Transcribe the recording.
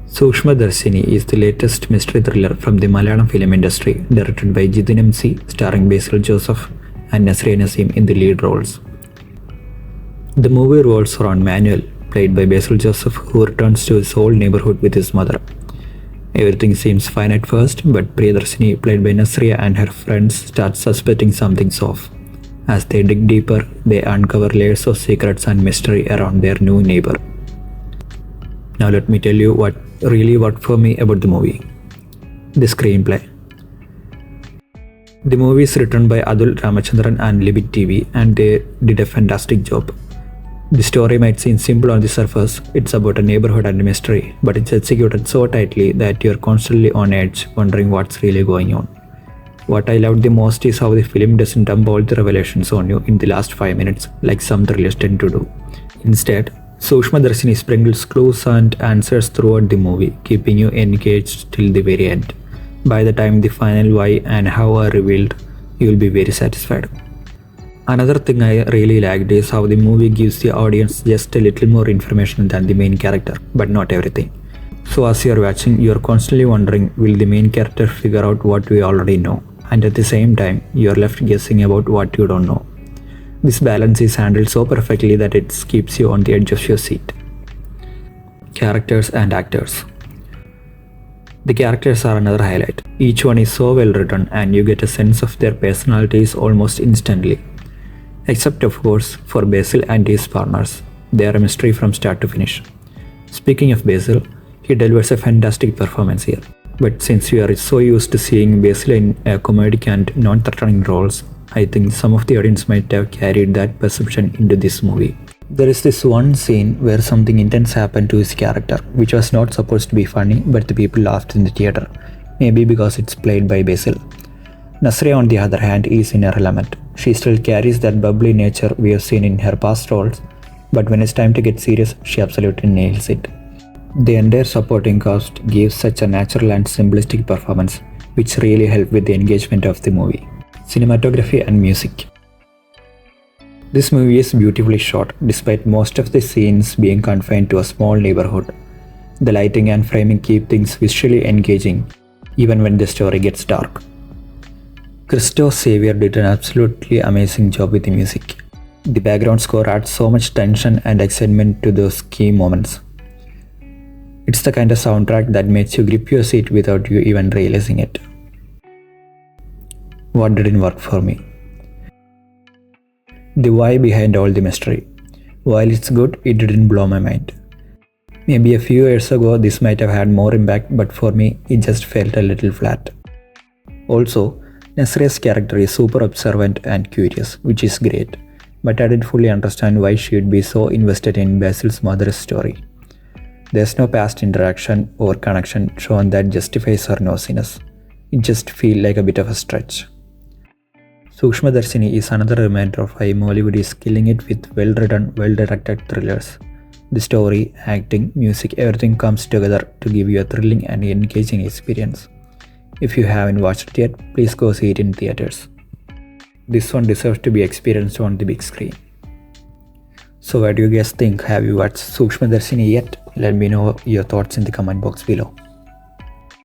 Sookshma Darshini is the latest mystery thriller from the Malayalam film industry, directed by Jithin MC, starring Basil Joseph and Nazriya and Nazim in the lead roles. The movie revolves around Manuel, played by Basil Joseph, who returns to his old neighborhood with his mother. Everything seems fine at first, but Priyadarshini, played by Nazriya, and her friends start suspecting something's off. As they dig deeper, they uncover layers of secrets and mystery around their new neighbor. Now let me tell you what really worked for me about the movie. The screenplay. The movie is written by Adul Ramachandran and Libit TV, and they did a fantastic job. The story might seem simple on the surface. It's about a neighborhood and a mystery, but it's executed so tightly that you're constantly on edge, wondering what's really going on. What I loved the most is how the film doesn't dump all the revelations on you in the last 5 minutes, like some thrillers tend to do. Instead, Sookshma Darshini sprinkles clues and answers throughout the movie, keeping you engaged till the very end. By the time the final why and how are revealed, you will be very satisfied. Another thing I really liked is how the movie gives the audience just a little more information than the main character, but not everything. So as you're watching, you're constantly wondering, will the main character figure out what we already know? And at the same time, you're left guessing about what you don't know. This balance is handled so perfectly that it keeps you on the edge of your seat. Characters and actors. The characters are another highlight. Each one is so well written and you get a sense of their personalities almost instantly. Except of course for Basil and his partners. They are a mystery from start to finish. Speaking of Basil, he delivers a fantastic performance here. But since we are so used to seeing Basil in comedic and non-threatening roles, I think some of the audience might have carried that perception into this movie. There is this one scene where something intense happened to his character, which was not supposed to be funny, but the people laughed in the theater, maybe because it's played by Basil. Nazriya, on the other hand, is in her element. She still carries that bubbly nature we have seen in her past roles, but when it's time to get serious, she absolutely nails it. The entire supporting cast gives such a natural and simplistic performance, which really helped with the engagement of the movie. Cinematography and music. This movie is beautifully shot, despite most of the scenes being confined to a small neighborhood. The lighting and framing keep things visually engaging, even when the story gets dark. Christos Xavier did an absolutely amazing job with the music. The background score adds so much tension and excitement to those key moments. It's the kind of soundtrack that makes you grip your seat without you even realizing it. What didn't work for me? The why behind all the mystery. While it's good, it didn't blow my mind. Maybe a few years ago this might have had more impact, but for me it just felt a little flat. Also, Nazriya's character is super observant and curious, which is great, but I didn't fully understand why she would be so invested in Basil's mother's story. There's no past interaction or connection shown that justifies her nosiness. It just feels like a bit of a stretch. Sookshma Darshini is another reminder of how Mollywood is killing it with well-written, well-directed thrillers. The story, acting, music, everything comes together to give you a thrilling and engaging experience. If you haven't watched it yet, please go see it in theaters. This one deserves to be experienced on the big screen. So what do you guys think? Have you watched Sookshma Darshini yet? Let me know your thoughts in the comment box below.